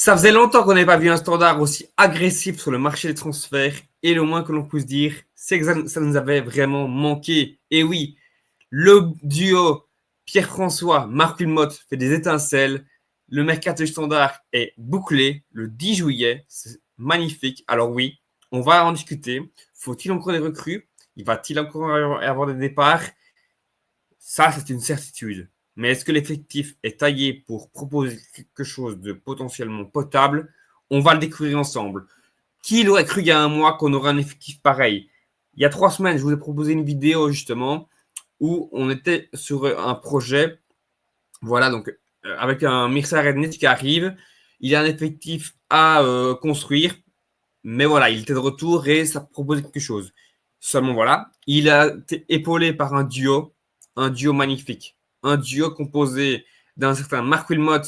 Ça faisait longtemps qu'on n'avait pas vu un standard aussi agressif sur le marché des transferts et le moins que l'on puisse dire, c'est que ça nous avait vraiment manqué. Et oui, le duo Pierre-François, Marc Wilmot fait des étincelles. Le mercato du standard est bouclé le 10 juillet. C'est magnifique. Alors oui, on va en discuter. Faut-il encore des recrues? Va-t-il encore avoir des départs? Ça, c'est une certitude. Mais est-ce que l'effectif est taillé pour proposer quelque chose de potentiellement potable? On va le découvrir ensemble. Qui l'aurait cru il y a un mois qu'on aurait un effectif pareil? Il y a 3 semaines, je vous ai proposé une vidéo justement où on était sur un projet. Voilà, donc avec un Mircea Rednec qui arrive. Il y a un effectif à construire. Mais voilà, il était de retour et ça proposait quelque chose. Seulement voilà, il a été épaulé par un duo magnifique. Un duo composé d'un certain Marc Wilmot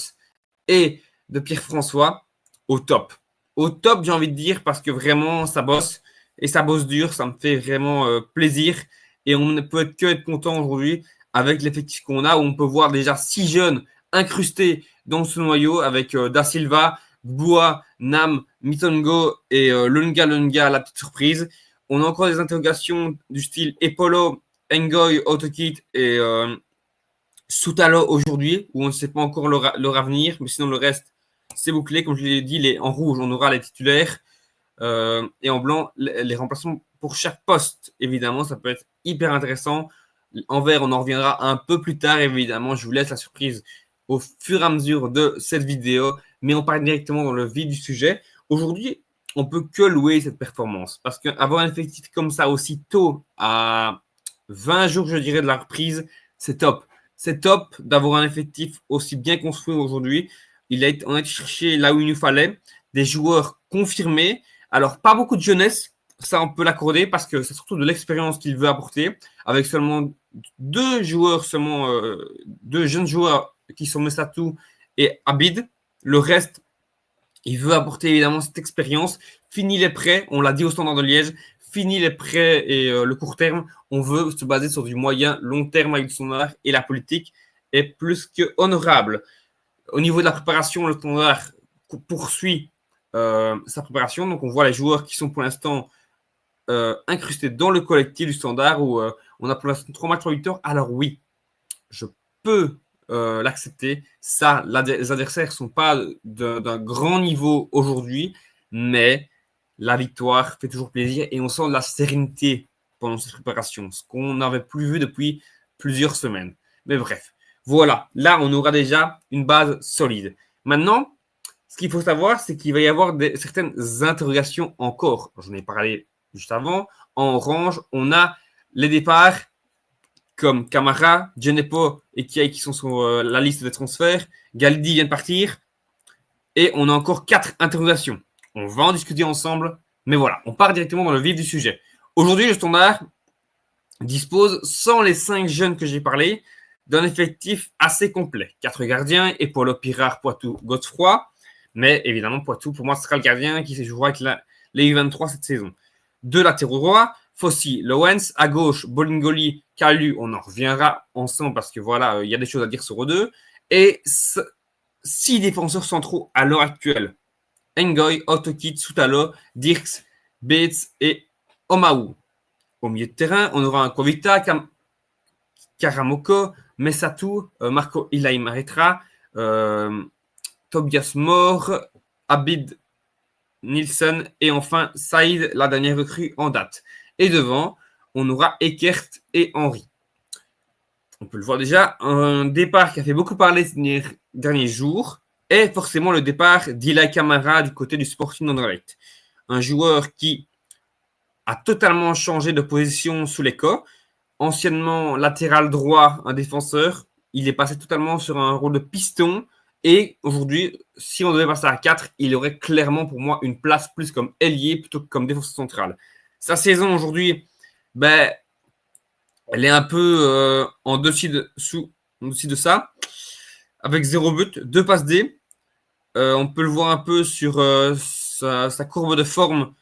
et de Pierre-François au top. Au top, j'ai envie de dire, parce que vraiment, ça bosse et ça bosse dur. Ça me fait vraiment plaisir. Et on ne peut que être content aujourd'hui avec l'effectif qu'on a, où on peut voir déjà 6 jeunes incrustés dans ce noyau avec Da Silva, Boua, Nam, Mitongo et Lunga Lunga, la petite surprise. On a encore des interrogations du style Epolo, Ngoy, Autokit et Soutalo aujourd'hui, où on ne sait pas encore leur avenir, mais sinon le reste, c'est bouclé. Comme je l'ai dit, en rouge, on aura les titulaires et en blanc, les remplacements pour chaque poste. Évidemment, ça peut être hyper intéressant. En vert, on en reviendra un peu plus tard, évidemment. Je vous laisse la surprise au fur et à mesure de cette vidéo, mais on part directement dans le vif du sujet. Aujourd'hui, on peut que louer cette performance parce qu'avoir un effectif comme ça aussi tôt, à 20 jours, je dirais, de la reprise, c'est top. C'est top d'avoir un effectif aussi bien construit aujourd'hui. On a été chercher là où il nous fallait des joueurs confirmés. Alors, pas beaucoup de jeunesse, ça on peut l'accorder parce que c'est surtout de l'expérience qu'il veut apporter, avec seulement deux jeunes joueurs qui sont Messatou et Abid. Le reste, il veut apporter évidemment cette expérience. Fini les prêts, on l'a dit au Standard de Liège, fini les prêts et le court terme. On veut se baser sur du moyen, long terme avec le Standard et la politique est plus que honorable. Au niveau de la préparation, le Standard poursuit sa préparation. Donc, on voit les joueurs qui sont pour l'instant incrustés dans le collectif du Standard où on a pour l'instant 3 matchs, 3 victoires. Alors oui, je peux l'accepter. Ça, les adversaires ne sont pas d'un grand niveau aujourd'hui, mais la victoire fait toujours plaisir et on sent de la sérénité pendant cette préparation, ce qu'on n'avait plus vu depuis plusieurs semaines. Mais bref, voilà. Là, on aura déjà une base solide. Maintenant, ce qu'il faut savoir, c'est qu'il va y avoir certaines interrogations encore. J'en ai parlé juste avant. En orange, on a les départs comme Camara, Djenepo et Kiai qui sont sur la liste des transferts. Galdi vient de partir. Et on a encore 4 interrogations. On va en discuter ensemble. Mais voilà, on part directement dans le vif du sujet. Aujourd'hui, le Standard dispose, sans les 5 jeunes que j'ai parlé, d'un effectif assez complet. 4 gardiens, Epolo, Pirard, Poitou, Godefroy. Mais évidemment, Poitou, pour moi, ce sera le gardien qui jouera avec les U23 cette saison. 2 latéraux droits, Fossi, Lowens, à gauche, Bolingoli, Kalu, on en reviendra ensemble parce que voilà, il y a des choses à dire sur eux deux. Et 6 défenseurs centraux à l'heure actuelle. Ngoy, Autokit, Soutalo, Dirks, Bates et Omaou. Au milieu de terrain, on aura un Kovita, Karamoko, Messatou, Marco Ilaimaretra, Tobias Moore, Abid Nielsen et enfin Saïd, la dernière recrue en date. Et devant, on aura Eckert et Henry. On peut le voir déjà, un départ qui a fait beaucoup parler ces derniers jours est forcément le départ d'Ilai Kamara du côté du Sporting d'Anderlecht. Un joueur qui a totalement changé de position sous les corps. Anciennement latéral droit, un défenseur, il est passé totalement sur un rôle de piston. Et aujourd'hui, si on devait passer à 4, il aurait clairement pour moi une place plus comme ailier plutôt que comme défenseur central. Sa saison aujourd'hui, elle est un peu en dessus de ça, avec 0 but, 2 passes D. On peut le voir un peu sur sa courbe de forme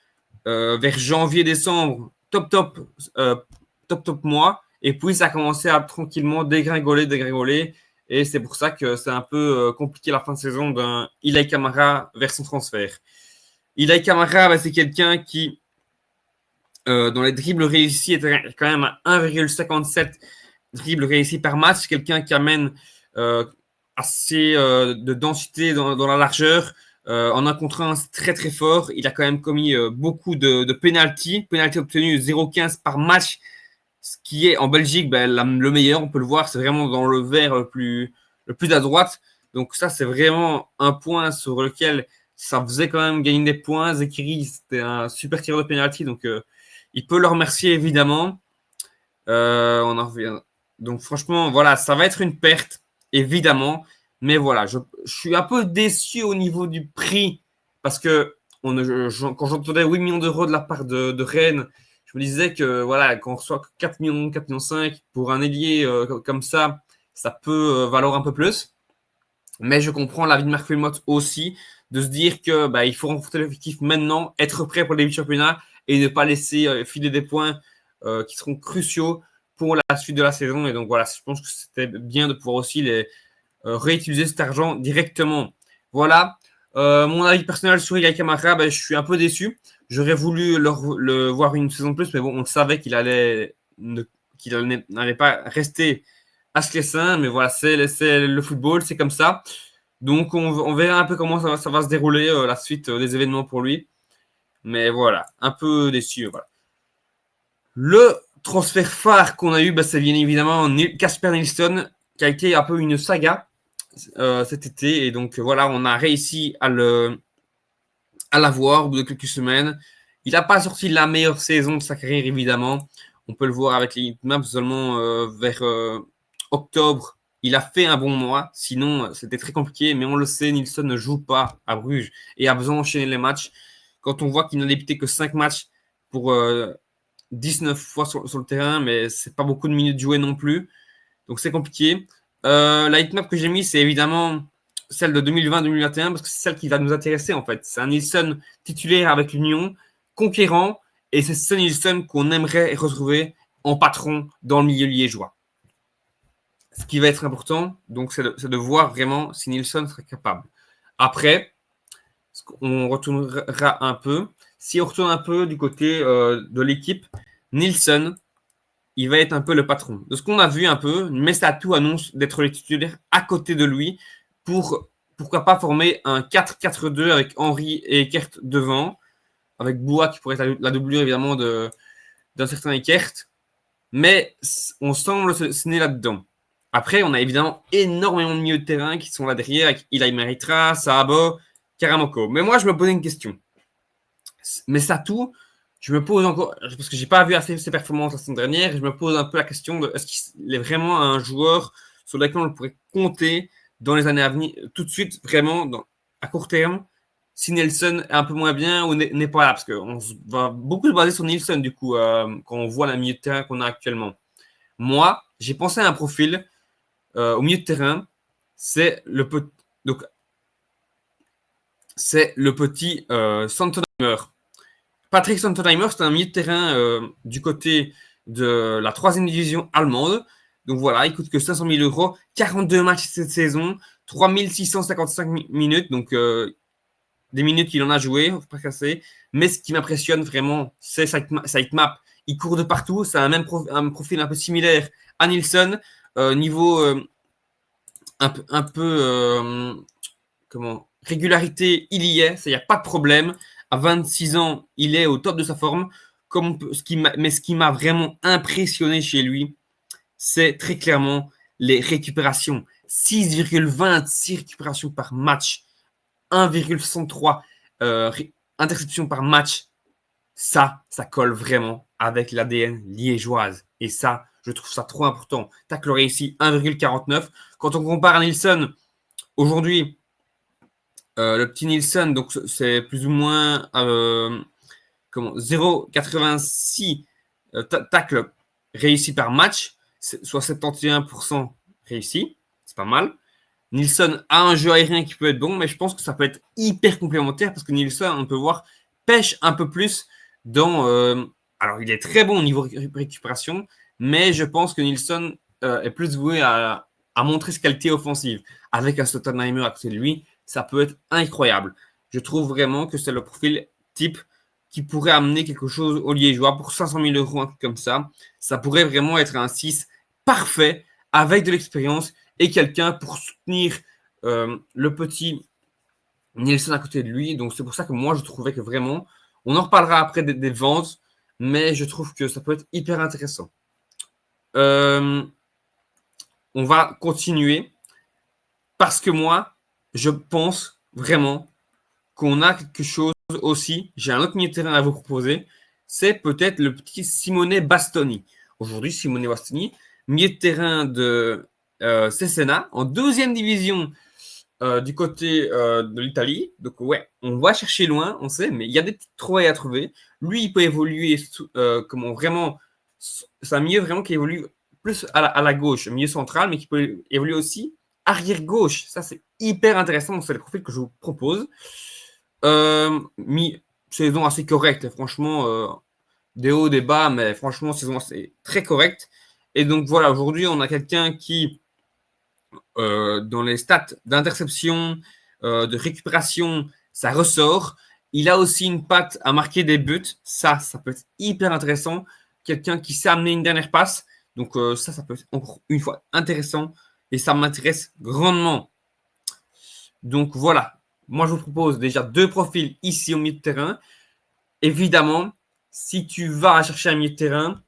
vers janvier-décembre, top mois. Et puis, ça a commencé à tranquillement dégringoler. Et c'est pour ça que c'est un peu compliqué la fin de saison d'un Ilay Kamara vers son transfert. Ilay Kamara, c'est quelqu'un qui, dans les dribbles réussis, est quand même à 1,57 dribbles réussis par match. Quelqu'un qui amène assez de densité dans la largeur. En un contre un, c'est très très fort. Il a quand même commis beaucoup de penalty obtenu 0,15 par match, ce qui est en Belgique le meilleur. On peut le voir, c'est vraiment dans le vert le plus à droite. Donc ça, c'est vraiment un point sur lequel ça faisait quand même gagner des points. Zekiri, c'était un super tireur de penalty, donc il peut le remercier évidemment. On en revient. Donc franchement, voilà, ça va être une perte, évidemment. Mais voilà, je suis un peu déçu au niveau du prix parce que quand j'entendais 8 millions d'euros de la part de Rennes, je me disais que voilà, quand on reçoit 4 millions, 4 millions 5 pour un ailier comme ça peut valoir un peu plus. Mais je comprends l'avis de Marc Wilmot aussi, de se dire que il faut renforcer l'effectif maintenant, être prêt pour le début de championnat et ne pas laisser filer des points qui seront cruciaux pour la suite de la saison. Et donc voilà, je pense que c'était bien de pouvoir aussi réutiliser cet argent directement. Voilà. Mon avis personnel sur Ilay Kamara, je suis un peu déçu. J'aurais voulu le voir une saison de plus, mais bon, on savait qu'il n'allait pas rester à Sclessin, mais voilà, c'est le football, c'est comme ça. Donc on verra un peu comment ça va se dérouler la suite des événements pour lui. Mais voilà, un peu déçu. Voilà. Le transfert phare qu'on a eu, c'est bien évidemment Casper Nilsson, qui a été un peu une saga cet été. Et donc voilà, on a réussi à l'avoir au bout de quelques semaines. Il n'a pas sorti la meilleure saison de sa carrière, évidemment. On peut le voir avec les maps seulement vers octobre. Il a fait un bon mois, sinon c'était très compliqué. Mais on le sait, Nilsson ne joue pas à Bruges et a besoin d'enchaîner les matchs. Quand on voit qu'il n'a débuté que 5 matchs pour 19 fois sur le terrain, mais c'est pas beaucoup de minutes jouées non plus. Donc c'est compliqué. La hitmap que j'ai mis, c'est évidemment celle de 2020-2021 parce que c'est celle qui va nous intéresser en fait. C'est un Nilsson titulaire avec l'Union, conquérant, et c'est ce Nilsson qu'on aimerait retrouver en patron dans le milieu liégeois. Ce qui va être important, donc, c'est de voir vraiment si Nilsson serait capable. Après, on retournera un peu. Si on retourne un peu du côté de l'équipe, Nilsson, il va être un peu le patron. De ce qu'on a vu un peu, Messatou annonce d'être le titulaire à côté de lui pour, pourquoi pas, former un 4-4-2 avec Henry et Eckert devant, avec Boua qui pourrait être la doublure évidemment d'un certain Eckert. Mais on semble se nez là-dedans. Après, on a évidemment énormément de milieux de terrain qui sont là derrière, avec Ilay Meritra, Saabo, Karamoko. Mais moi, je me posais une question. Mais Satou, je me pose encore, parce que j'ai pas vu assez ses performances la saison dernière, je me pose un peu la question de est-ce qu'il est vraiment un joueur sur lequel on pourrait compter dans les années à venir, tout de suite, vraiment, à court terme, si Nilsson est un peu moins bien ou n'est pas là, parce qu'on va beaucoup se baser sur Nilsson, du coup, quand on voit la milieu de terrain qu'on a actuellement. Moi, j'ai pensé à un profil au milieu de terrain, c'est le petit Santonheimer. Patrick Santonheimer, c'est un milieu de terrain du côté de la 3e division allemande. Donc voilà, il coûte que 500 000 euros, 42 matchs cette saison, 3655 minutes, donc des minutes qu'il en a joué, faut pas casser. Mais ce qui m'impressionne vraiment, c'est sa hitmap. Il court de partout, c'est un profil un peu similaire à Nilsson. Niveau un peu régularité, il y est, il n'y a pas de problème. À 26 ans, il est au top de sa forme. Mais ce qui m'a vraiment impressionné chez lui, c'est très clairement les récupérations. 6,26 récupérations par match, 1,63 interceptions par match. Ça colle vraiment avec l'ADN liégeoise. Et ça, je trouve ça trop important. Tacle réussi, 1,49. Quand on compare à Nilsson, aujourd'hui, le petit Nilsson, donc c'est plus ou moins 0,86 tacles réussis par match, soit 71% réussi. C'est pas mal. Nilsson a un jeu aérien qui peut être bon, mais je pense que ça peut être hyper complémentaire parce que Nilsson, on peut voir, pêche un peu plus dans. Alors, il est très bon au niveau récupération, mais je pense que Nilsson est plus voué à à montrer ses qualités offensives. Avec un Stottenheimer à côté de lui, ça peut être incroyable. Je trouve vraiment que c'est le profil type qui pourrait amener quelque chose aux Liégeois pour 500 000 euros, un truc comme ça. Ça pourrait vraiment être un 6 parfait avec de l'expérience et quelqu'un pour soutenir le petit Nielsen à côté de lui. Donc, c'est pour ça que moi, je trouvais que vraiment, on en reparlera après des ventes, mais je trouve que ça peut être hyper intéressant. On va continuer parce que moi, je pense vraiment qu'on a quelque chose aussi. J'ai un autre milieu de terrain à vous proposer. C'est peut-être le petit Simone Bastoni. Aujourd'hui, Simone Bastoni, milieu de terrain de Cesena, en deuxième division du côté de l'Italie. Donc, ouais, on va chercher loin, on sait, mais il y a des petites trouvailles à trouver. Lui, il peut évoluer comment vraiment. C'est un milieu vraiment qui évolue plus à la gauche, milieu central, mais qui peut évoluer aussi arrière gauche. Ça, c'est hyper intéressant. C'est le profil que je vous propose. Saison assez correcte, franchement. Des hauts, des bas, mais franchement, saison assez très correcte. Et donc, voilà, aujourd'hui, on a quelqu'un qui dans les stats d'interception, de récupération, ça ressort. Il a aussi une patte à marquer des buts. Ça peut être hyper intéressant. Quelqu'un qui sait amener une dernière passe. Donc ça peut être encore une fois intéressant. Et ça m'intéresse grandement. Donc voilà. Moi, je vous propose déjà 2 profils ici au milieu de terrain. Évidemment, si tu vas chercher un milieu de terrain,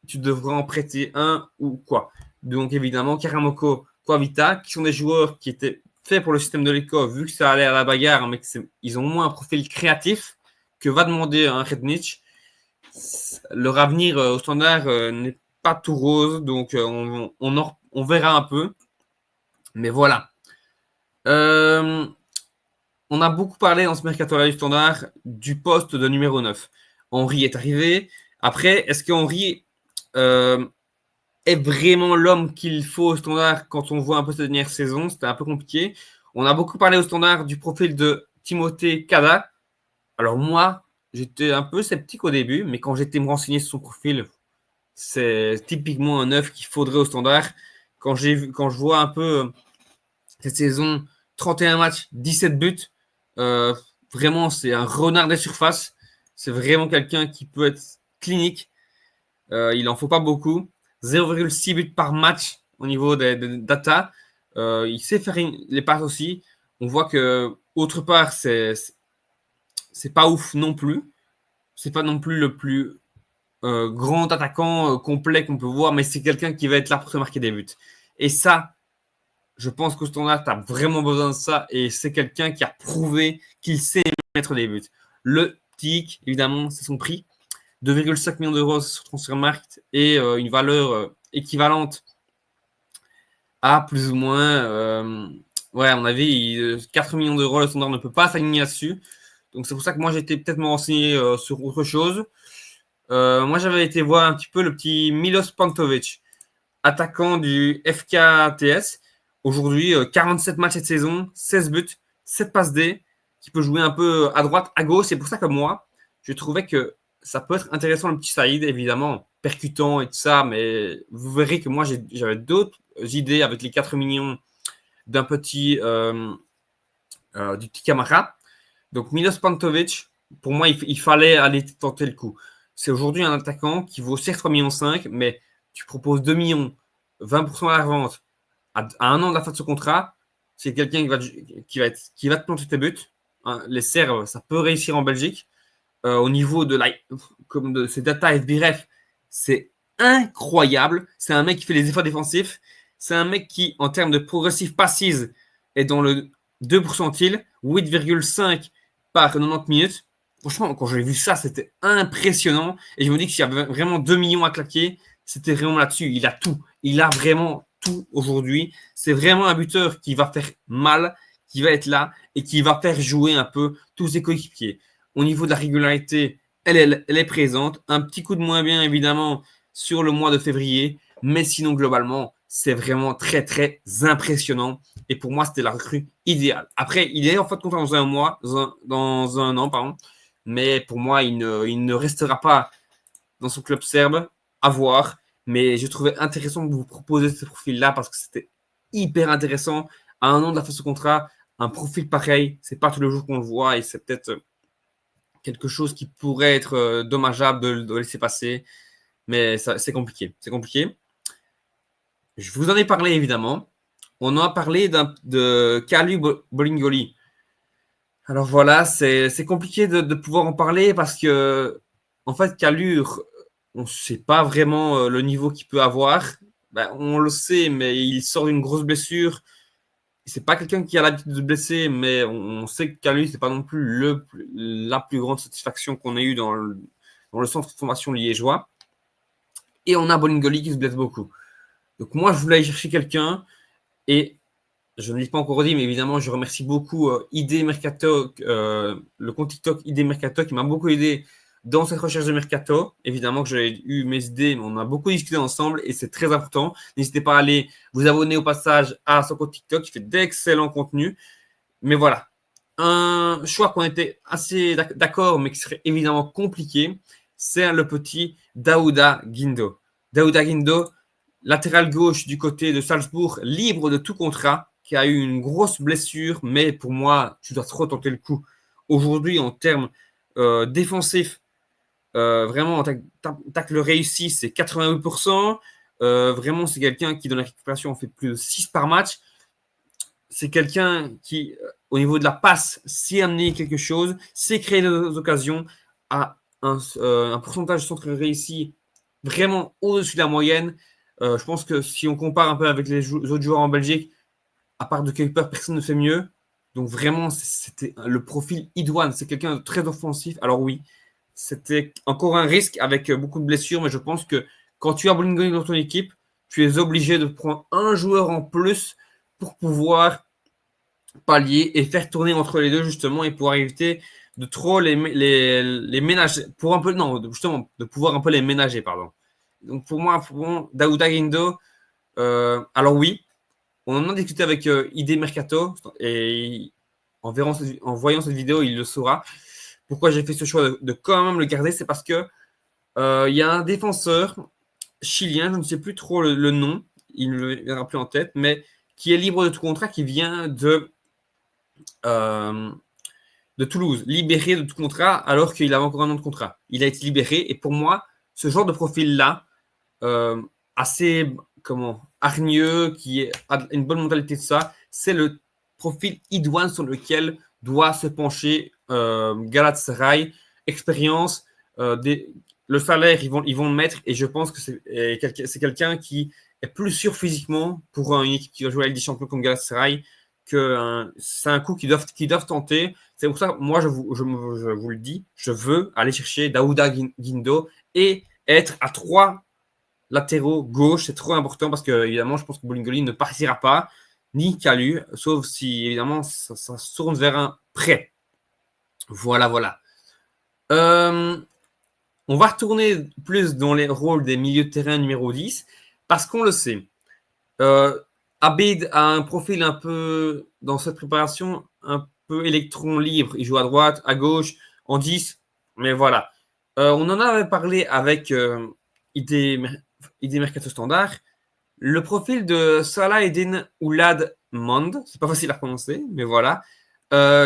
tu devras en prêter un ou quoi. Donc évidemment, Karamoko, Coavita, qui sont des joueurs qui étaient faits pour le système de l'école, vu que ça allait à la bagarre, mais ils ont moins un profil créatif que va demander un Rednich. Leur avenir au standard n'est pas tout rose, donc on verra un peu. Mais voilà. On a beaucoup parlé dans ce mercato-là du standard du poste de numéro 9. Henry est arrivé. Après, est-ce qu'Henry est vraiment l'homme qu'il faut au standard quand on voit un peu cette dernière saison? C'était un peu compliqué. On a beaucoup parlé au standard du profil de Timothée Kada. Alors moi, j'étais un peu sceptique au début, mais quand j'étais me renseigner sur son profil, c'est typiquement un 9 qu'il faudrait au standard. Quand je vois un peu cette saison, 31 matchs, 17 buts, vraiment, c'est un renard des surfaces. C'est vraiment quelqu'un qui peut être clinique. Il n'en faut pas beaucoup. 0,6 buts par match au niveau des data. Il sait faire les passes aussi. On voit que, autre part, c'est pas ouf non plus. C'est pas non plus le plus grand attaquant complet qu'on peut voir, mais c'est quelqu'un qui va être là pour se marquer des buts. Et ça, je pense qu'au standard, tu as vraiment besoin de ça. Et c'est quelqu'un qui a prouvé qu'il sait mettre des buts. Le TIC, évidemment, c'est son prix. 2,5 millions d'euros sur Transfermarkt et une valeur équivalente à plus ou moins, ouais, à mon avis, 4 millions d'euros, le standard ne peut pas s'aligner là-dessus. Donc c'est pour ça que moi j'ai été peut-être me renseigner sur autre chose. Moi j'avais été voir un petit peu le petit Milos Pantovic, attaquant du FKTS. Aujourd'hui, 47 matchs cette saison, 16 buts, 7 passes D, qui peut jouer un peu à droite, à gauche. C'est pour ça que moi, je trouvais que ça peut être intéressant le petit Saïd, évidemment, percutant et tout ça, mais vous verrez que moi, j'avais d'autres idées avec les 4 millions d'un petit du petit Camara. Donc Milos Pantovic, pour moi, il fallait aller tenter le coup. C'est aujourd'hui un attaquant qui vaut certes 3,5 millions, mais tu proposes 2 millions, 20% à la revente, à un an de la fin de ce contrat, c'est quelqu'un qui va te planter tes buts. Hein, les serves, ça peut réussir en Belgique. Au niveau de ses data FBref, c'est incroyable. C'est un mec qui fait les efforts défensifs. C'est un mec qui, en termes de progressive passes, est dans le 2%, 8,5 par 90 minutes. Franchement, quand j'ai vu ça, c'était impressionnant. Et je me dis que s'il y avait vraiment 2 millions à claquer, c'était vraiment là-dessus. Il a tout. Il a vraiment tout aujourd'hui. C'est vraiment un buteur qui va faire mal, qui va être là et qui va faire jouer un peu tous ses coéquipiers. Au niveau de la régularité, elle est présente. Un petit coup de moins bien, évidemment, sur le mois de février. Mais sinon, globalement, c'est vraiment très, très impressionnant. Et pour moi, c'était la recrue idéale. Après, il est en fait content dans un an, pardon. Mais pour moi, il ne restera pas dans son club serbe. À voir. Mais je trouvais intéressant de vous proposer ce profil-là parce que c'était hyper intéressant. À un an de la fin de ce contrat, un profil pareil, c'est pas tous les jours qu'on le voit et c'est peut-être quelque chose qui pourrait être dommageable de laisser passer. Mais c'est compliqué. C'est compliqué. Je vous en ai parlé évidemment. On en a parlé de Kalou Bolingoli. Alors voilà, c'est compliqué de pouvoir en parler parce que, en fait, Kalou, on ne sait pas vraiment le niveau qu'il peut avoir. Ben, on le sait, mais il sort d'une grosse blessure. C'est pas quelqu'un qui a l'habitude de se blesser, mais on sait que Kalou, c'est pas non plus la plus grande satisfaction qu'on ait eue dans le centre de formation liégeois. Et on a Bolingoli qui se blesse beaucoup. Donc moi, je voulais aller chercher quelqu'un et je ne l'ai pas encore dit, mais évidemment, je remercie beaucoup ID Mercato, le compte TikTok ID Mercato qui m'a beaucoup aidé dans cette recherche de Mercato. Évidemment que j'ai eu mes idées, mais on a beaucoup discuté ensemble et c'est très important. N'hésitez pas à aller vous abonner au passage à son compte TikTok, il fait d'excellents contenus. Mais voilà, un choix qu'on était assez d'accord, mais qui serait évidemment compliqué, c'est le petit Daouda Guindo. Daouda Guindo, latéral gauche du côté de Salzbourg, libre de tout contrat, qui a eu une grosse blessure, mais pour moi, tu dois trop tenter le coup. Aujourd'hui, en termes défensifs, vraiment, en tacle réussi, c'est 88%. Vraiment, c'est quelqu'un qui, dans la récupération, fait plus de 6 par match. C'est quelqu'un qui, au niveau de la passe, sait amener quelque chose, sait créer des occasions, a un pourcentage de centre réussi vraiment au-dessus de la moyenne. Je pense que si on compare un peu avec les autres joueurs en Belgique, à part de Kuiper, personne ne fait mieux. Donc vraiment, c'était le profil idoine. C'est quelqu'un de très offensif. Alors oui, c'était encore un risque avec beaucoup de blessures, mais je pense que quand tu as Bolingoli dans ton équipe, tu es obligé de prendre un joueur en plus pour pouvoir pallier et faire tourner entre les deux justement et pouvoir éviter de trop les ménager. Pour un peu, non, justement, de pouvoir un peu les ménager, pardon. Donc pour moi, Daouda Guindo, alors oui, on en a discuté avec ID Mercato et en voyant cette vidéo, il le saura. Pourquoi j'ai fait ce choix de quand même le garder, c'est parce que il y a un défenseur chilien, je ne sais plus trop le nom, il ne me viendra plus en tête, mais qui est libre de tout contrat, qui vient de Toulouse, libéré de tout contrat alors qu'il avait encore un an de contrat. Il a été libéré et pour moi, ce genre de profil-là, assez hargneux, qui a une bonne mentalité de ça, c'est le profil idoine sur lequel doit se pencher Galatasaray. Expérience, le salaire, ils vont le mettre et je pense que c'est quelqu'un qui est plus sûr physiquement pour une équipe qui va jouer à la Ligue des Champions comme Galatasaray que c'est un coup qu'ils doivent tenter. C'est pour ça que moi, je vous le dis, je veux aller chercher Daouda Guindo et être à 3 latéraux gauche. C'est trop important parce que, évidemment, je pense que Bolingoli ne partira pas, ni Kalou, sauf si, évidemment, ça se tourne vers un prêt. Voilà, voilà. On va retourner plus dans les rôles des milieux de terrain numéro 10 parce qu'on le sait. Abid a un profil un peu, dans cette préparation, un peu électron libre. Il joue à droite, à gauche, en 10. Mais voilà. On en avait parlé avec ID Mercato Standard. Le profil de Salah Eddin Oulad Mond, c'est pas facile à prononcer, mais voilà.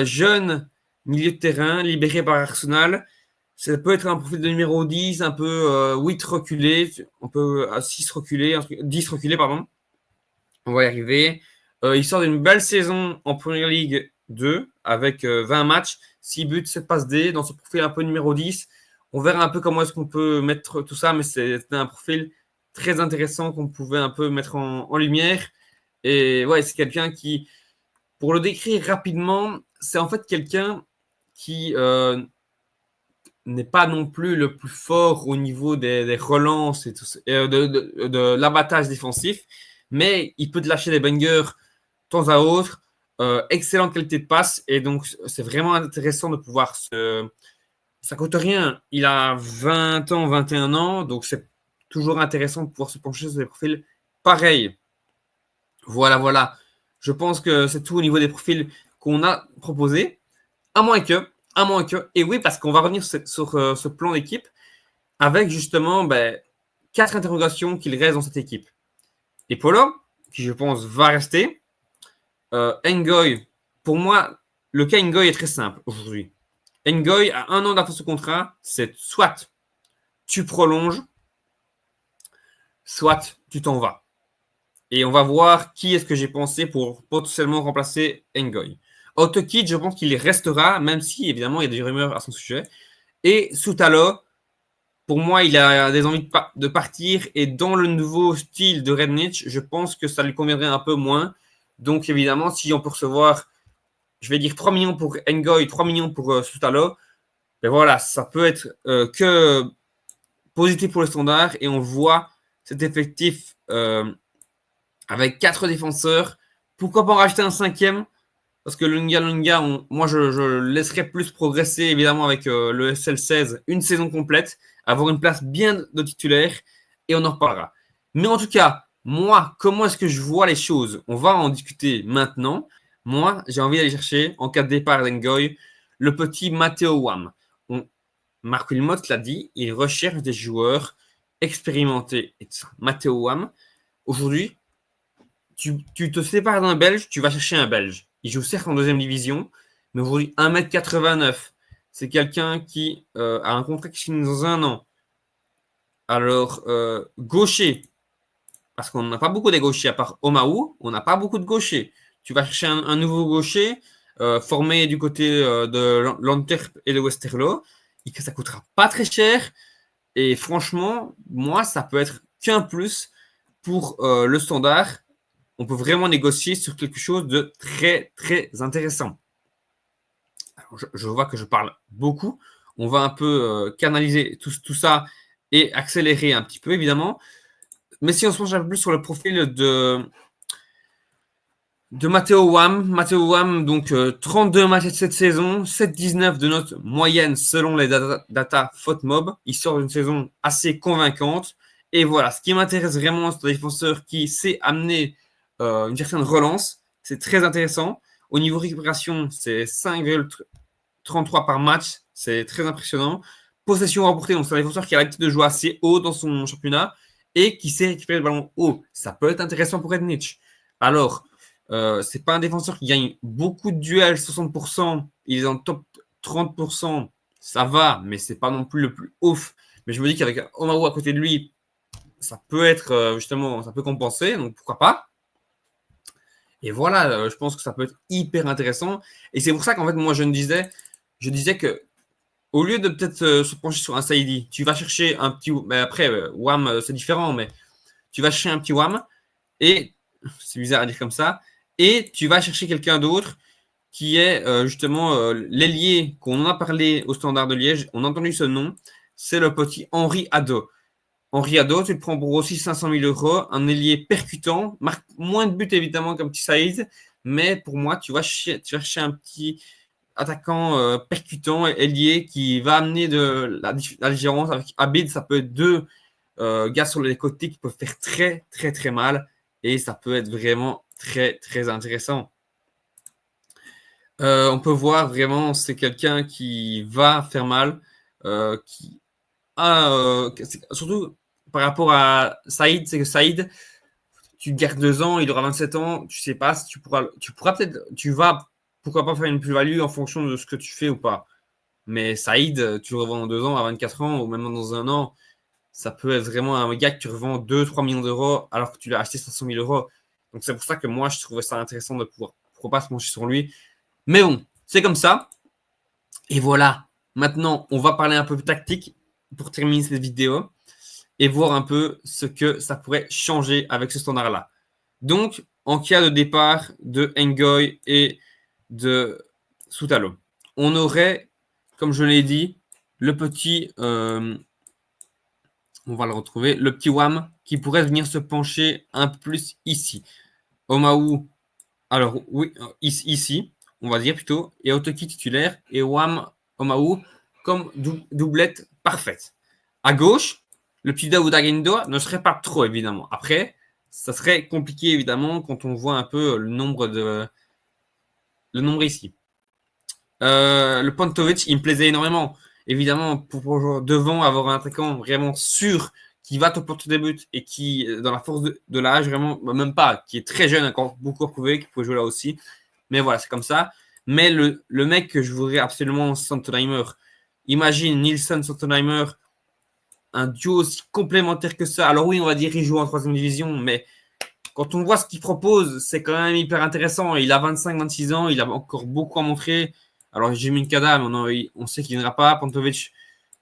Jeune milieu de terrain, libéré par Arsenal. Ça peut être un profil de numéro 10, un peu 8 reculé, on peut à 6 reculé, 10 reculé, pardon. On va y arriver. Il sort d'une belle saison en Premier League 2 avec 20 matchs, 6 buts, 7 passes D dans ce profil un peu numéro 10. On verra un peu comment est-ce qu'on peut mettre tout ça, mais c'est un profil très intéressant qu'on pouvait un peu mettre en lumière. Et ouais, c'est quelqu'un qui, pour le décrire rapidement, c'est en fait quelqu'un qui n'est pas non plus le plus fort au niveau des relances et tout, de l'abattage défensif, mais il peut te lâcher des bangers de temps à autre, excellente qualité de passe, et donc c'est vraiment intéressant de pouvoir ça coûte rien, il a 20 ans, 21 ans, donc c'est toujours intéressant de pouvoir se pencher sur des profils pareils. Voilà, voilà. Je pense que c'est tout au niveau des profils qu'on a proposés, à moins que, et oui, parce qu'on va revenir sur ce plan d'équipe avec justement 4 interrogations qu'il reste dans cette équipe. Et Polo, qui je pense va rester. Ngoy, pour moi, le cas Ngoy est très simple aujourd'hui. Ngoy a 1 an d'avance de contrat, c'est soit tu prolonges, soit tu t'en vas. Et on va voir qui est-ce que j'ai pensé pour potentiellement remplacer Ngoy. Autokid, je pense qu'il restera, même si évidemment il y a des rumeurs à son sujet. Et Soutalo, pour moi, il a des envies de partir. Et dans le nouveau style de Rednich, je pense que ça lui conviendrait un peu moins. Donc évidemment, si on peut recevoir, je vais dire 3 millions pour Ngoy, 3 millions pour Soutalo, ben voilà, ça peut être que positif pour le Standard. Et on voit cet effectif avec 4 défenseurs. Pourquoi pas en rajouter un 5e? Parce que Lunga, moi, je laisserais plus progresser, évidemment, avec le SL16, une saison complète, avoir une place bien de titulaire, et on en reparlera. Mais en tout cas, moi, comment est-ce que je vois les choses? On va en discuter maintenant. Moi, j'ai envie d'aller chercher, en cas de départ d'Engoy, le petit Matteo Wam. Marc Wilmot l'a dit, il recherche des joueurs expérimentés. Matteo Wam, aujourd'hui, tu te sépares d'un Belge, tu vas chercher un Belge. Il joue certes en 2e division, mais aujourd'hui 1m89. C'est quelqu'un qui a un contrat qui finit dans 1 an. Alors, gaucher, parce qu'on n'a pas beaucoup de gauchers, à part Omaou, on n'a pas beaucoup de gauchers. Tu vas chercher un nouveau gaucher formé du côté de l'Antwerp et de Westerlo. Ça ne coûtera pas très cher. Et franchement, moi, ça peut être qu'un plus pour le Standard. On peut vraiment négocier sur quelque chose de très, très intéressant. Alors, je vois que je parle beaucoup. On va un peu canaliser tout ça et accélérer un petit peu, évidemment. Mais si on se penche un peu plus sur le profil de Matteo Wam. Matteo Wam, donc 32 matchs de cette saison, 7,19 de note moyenne selon les data FotMob. Il sort d'une saison assez convaincante. Et voilà, ce qui m'intéresse vraiment, c'est un défenseur qui sait amener une certaine relance. C'est très intéressant. Au niveau récupération, c'est 5,33 par match. C'est très impressionnant. Possession remportée, donc c'est un défenseur qui a l'habitude de jouer assez haut dans son championnat et qui sait récupérer le ballon haut. Ça peut être intéressant pour Rednich. Alors, c'est pas un défenseur qui gagne beaucoup de duels, 60%. Il est dans le top 30%. Ça va, mais c'est pas non plus le plus ouf. Mais je me dis qu'avec Omaru à côté de lui, ça peut être justement, ça peut compenser. Donc pourquoi pas. Et voilà, je pense que ça peut être hyper intéressant. Et c'est pour ça qu'en fait, moi, je disais que au lieu de peut-être se pencher sur un Saïdi, tu vas chercher un petit. Mais après, Wam, c'est différent, mais tu vas chercher un petit Wam. Et c'est bizarre à dire comme ça. Et tu vas chercher quelqu'un d'autre qui est justement l'ailier qu'on a parlé au Standard de Liège. On a entendu ce nom. C'est le petit Henri Ado. Henri Ado, tu le prends pour aussi 500 000 euros. Un ailier percutant. Marque moins de buts évidemment qu'un petit Saïd. Mais pour moi, tu vas chercher un petit attaquant percutant, ailier qui va amener de la différence. Avec Abid, ça peut être 2 gars sur les côtés qui peuvent faire très, très, très mal. Et ça peut être vraiment très, très intéressant. On peut voir vraiment, c'est quelqu'un qui va faire mal, qui a, surtout par rapport à Saïd, c'est que Saïd, tu gardes 2 ans, il aura 27 ans, tu sais pas si tu pourras peut-être, pourquoi pas faire une plus-value en fonction de ce que tu fais ou pas. Mais Saïd, tu le revends dans 2 ans, à 24 ans, ou même dans 1 an, ça peut être vraiment un gars que tu revends 2-3 millions d'euros alors que tu l'as acheté 500 000 euros. Donc c'est pour ça que moi, je trouvais ça intéressant de pouvoir, pourquoi pas se pencher sur lui. Mais bon, c'est comme ça. Et voilà. Maintenant, on va parler un peu tactique pour terminer cette vidéo et voir un peu ce que ça pourrait changer avec ce standard-là. Donc, en cas de départ de Ngoy et de Soutalo, on aurait, comme je l'ai dit, le petit, on va le retrouver, le petit Wam qui pourrait venir se pencher un peu plus ici. Omaou, alors oui, ici, on va dire plutôt, et Otoki titulaire, et Wam Omaou comme doublette parfaite. À gauche, le petit Daouda Gendo ne serait pas trop, évidemment. Après, ça serait compliqué, évidemment, quand on voit un peu le nombre ici. Le Pontovic, il me plaisait énormément. Évidemment, pour devant avoir un attaquant vraiment sûr qui va te porter des buts et qui, dans la force de l'âge, vraiment, même pas, qui est très jeune, encore beaucoup à prouver, qui peut jouer là aussi. Mais voilà, c'est comme ça. Mais le mec que je voudrais absolument, Santonheimer. Imagine Nielsen, Santonheimer, un duo aussi complémentaire que ça. Alors oui, on va dire qu'il joue en 3e division, mais quand on voit ce qu'il propose, c'est quand même hyper intéressant. Il a 25-26 ans, il a encore beaucoup à montrer. Alors j'ai mis Kada, mais on sait qu'il ne viendra pas. Pantovic,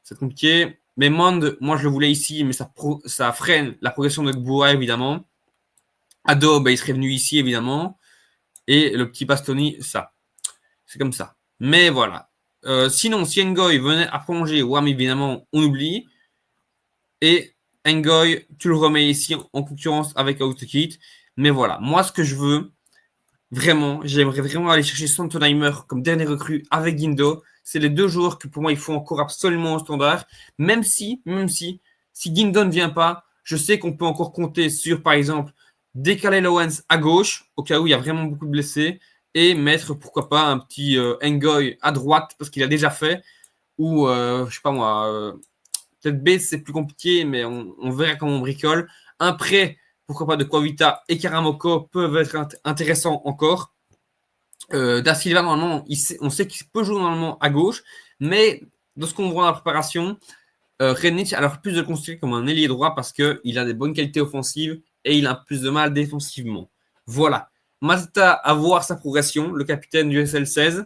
c'est compliqué. Mais Mond, moi je le voulais ici, mais ça freine la progression de Gboua, évidemment. Ado, il serait venu ici, évidemment. Et le petit Bastoni, ça. C'est comme ça. Mais voilà. Sinon, si Ngoy venait à prolonger, Wam, évidemment, on oublie. Et Ngoy, tu le remets ici en concurrence avec Autekit. Mais voilà, moi, ce que je veux, vraiment, j'aimerais vraiment aller chercher Santonheimer comme dernier recrue avec Guindo. C'est les 2 joueurs que pour moi, il faut encore absolument au standard. Même si Guindo ne vient pas, je sais qu'on peut encore compter sur, par exemple, décaler Lowens à gauche, au cas où il y a vraiment beaucoup de blessés, et mettre, pourquoi pas, un petit Ngoy à droite, parce qu'il a déjà fait, ou, je sais pas moi, peut-être B, c'est plus compliqué, mais on verra comment on bricole. Un prêt, pourquoi pas, de Quavita et Karamoko peuvent être intéressants encore. Da Silva, normalement, on sait qu'il peut jouer normalement à gauche, mais de ce qu'on voit dans la préparation, Rednich a alors plus de le construire comme un ailier droit parce qu'il a des bonnes qualités offensives et il a plus de mal défensivement. Voilà. Mateta à voir sa progression, le capitaine du SL16,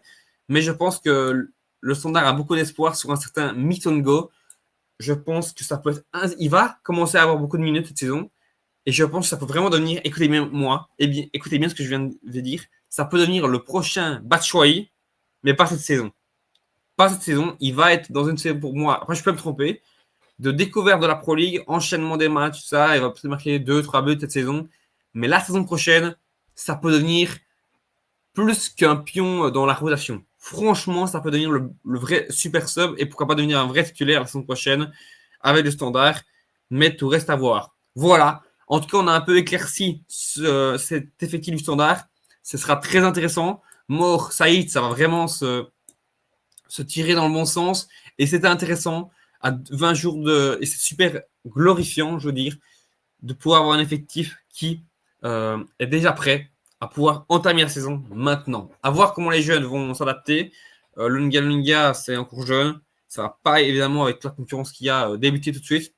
mais je pense que le standard a beaucoup d'espoir sur un certain Mitongo. Je pense que ça peut être. Il va commencer à avoir beaucoup de minutes cette saison. Et je pense que ça peut vraiment devenir. Écoutez bien moi. Écoutez bien ce que je viens de dire. Ça peut devenir le prochain Batshuayi, mais pas cette saison. Pas cette saison. Il va être dans une saison pour moi. Après, je peux me tromper. De découverte de la Pro League, enchaînement des matchs, ça. Il va peut-être marquer 2-3 buts cette saison. Mais la saison prochaine, ça peut devenir plus qu'un pion dans la rotation. Franchement, ça peut devenir le vrai super sub et pourquoi pas devenir un vrai titulaire la saison prochaine avec le standard. Mais tout reste à voir. Voilà. En tout cas, on a un peu éclairci cet effectif du standard. Ce sera très intéressant. Mor, Saïd, ça va vraiment se tirer dans le bon sens. Et c'était intéressant à 20 jours de. Et c'est super glorifiant, je veux dire, de pouvoir avoir un effectif qui est déjà prêt à pouvoir entamer la saison maintenant. À voir comment les jeunes vont s'adapter. Lunga, c'est encore jeune. Ça ne va pas évidemment avec la concurrence qu'il y a débuter tout de suite.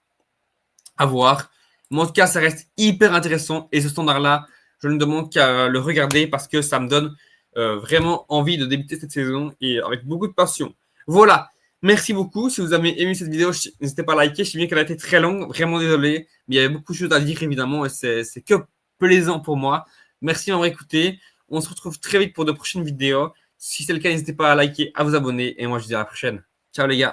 À voir. Mais en tout cas, ça reste hyper intéressant. Et ce standard-là, je ne demande qu'à le regarder parce que ça me donne vraiment envie de débuter cette saison et avec beaucoup de passion. Voilà. Merci beaucoup. Si vous avez aimé cette vidéo, n'hésitez pas à liker. Je sais bien qu'elle a été très longue. Vraiment désolé. Mais il y avait beaucoup de choses à dire, évidemment. Et c'est que plaisant pour moi. Merci d'avoir écouté. On se retrouve très vite pour de prochaines vidéos. Si c'est le cas, n'hésitez pas à liker, à vous abonner. Et moi, je vous dis à la prochaine. Ciao les gars.